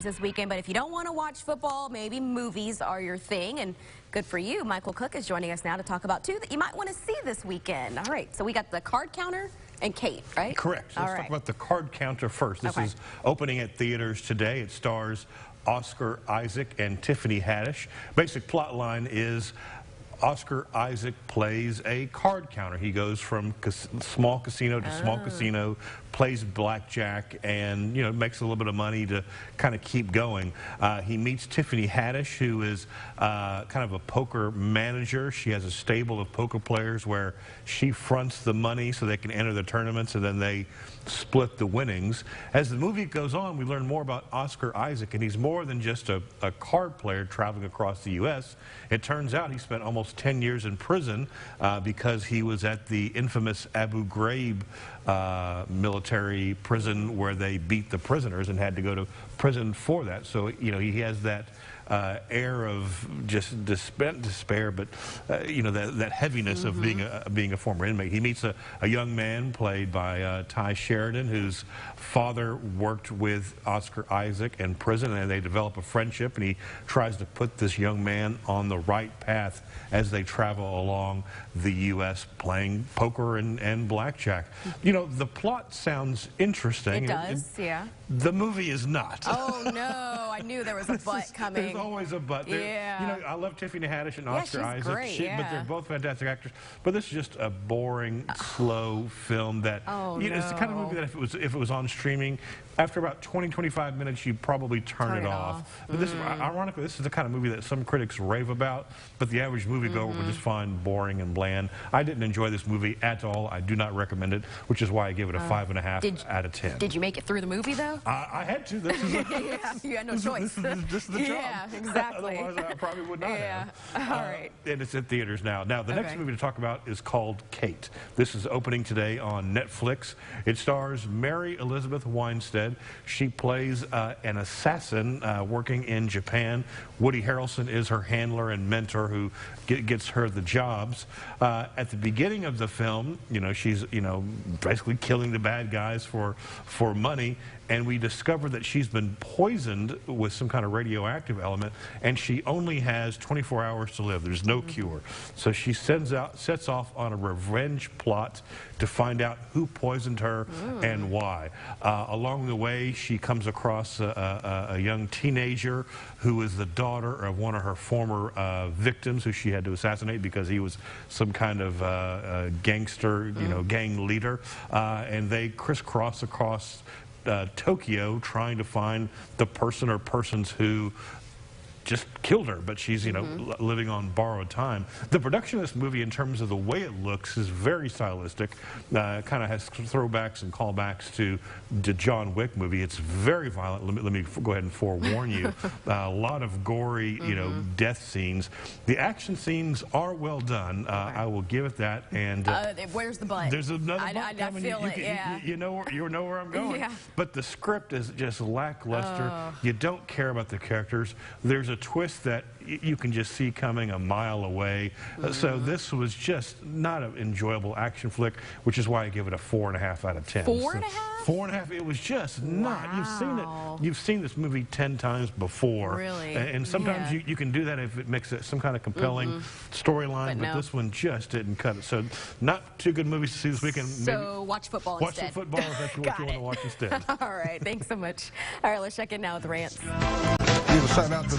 This weekend, but if you don't want to watch football, maybe movies are your thing, and good for you. Michael Cook is joining us now to talk about two that you might want to see this weekend. All right, so we got The Card Counter and Kate, right? Correct. So let's talk about The Card Counter first. This is opening at theaters today. It stars Oscar Isaac and Tiffany Haddish. Basic plot line is Oscar Isaac plays a card counter. He goes from small casino to small casino, plays blackjack, and makes a little bit of money to kind of keep going. He meets Tiffany Haddish, who is kind of a poker manager. She has a stable of poker players where she fronts the money so they can enter the tournaments, and then they split the winnings. As the movie goes on, we learn more about Oscar Isaac, and he's more than just a card player traveling across the U.S. It turns out he spent almost 10 years in prison because he was at the infamous Abu Ghraib military prison where they beat the prisoners and had to go to prison for that. So, he has that air of just despair, but that heaviness of being a former inmate. He meets a young man played by Ty Sheridan, whose father worked with Oscar Isaac in prison, and they develop a friendship, and he tries to put this young man on the right path as they travel along the U.S. playing poker and blackjack. The plot sounds interesting. It does, yeah. The movie is not. Oh, no. I knew there was a but coming. There's always a but. Yeah. I love Tiffany Haddish and Oscar Isaac. Great, But they're both fantastic actors. But this is just a boring, slow film that, it's the kind of movie that if it was on streaming, after about 20-25 minutes, you'd probably turn it off. But this, ironically, this is the kind of movie that some critics rave about, but the average moviegoer would just find boring and bland. I didn't enjoy this movie at all. I do not recommend it, which is why I give it a 5.5 out of 10. Did you make it through the movie, though? I had to. This is you had no choice. This is the job. Yeah, exactly. Otherwise, I probably would not have. All right. And it's in theaters now. Now, the next movie to talk about is called Kate. This is opening today on Netflix. It stars Mary Elizabeth Winstead. She plays an assassin working in Japan. Woody Harrelson is her handler and mentor who gets her the jobs. At the beginning of the film, she's basically killing the bad guys for money, and we discover that she's been poisoned with some kind of radioactive element, and she only has 24 hours to live. There's no cure. So she sets off on a revenge plot to find out who poisoned her and why. Along the way, she comes across a young teenager who is the daughter of one of her former victims who she had to assassinate because he was some kind of gangster, gang leader, and they crisscross across Tokyo trying to find the person or persons who just killed her, but she's living on borrowed time. The production of this movie, in terms of the way it looks, is very stylistic. Kind of has throwbacks and callbacks to the John Wick movie. It's very violent. Let me go ahead and forewarn you. A lot of gory, death scenes. The action scenes are well done. I will give it that. And where's the butt? There's another butt coming. I feel it. You know where I'm going. Yeah. But the script is just lackluster. You don't care about the characters. There's a twist that you can just see coming a mile away. So this was just not an enjoyable action flick, which is why I give it a 4.5 out of 10. 4.5? 4.5. It was just not. You've seen this movie 10 times before. Really? And sometimes you can do that if it makes it some kind of compelling storyline, but this one just didn't cut it. So not two good movies to see this weekend. So watch football instead. Watch some football if that's what you want to watch instead. All right. Thanks so much. All right, let's check in now with Rance. Give a shout out to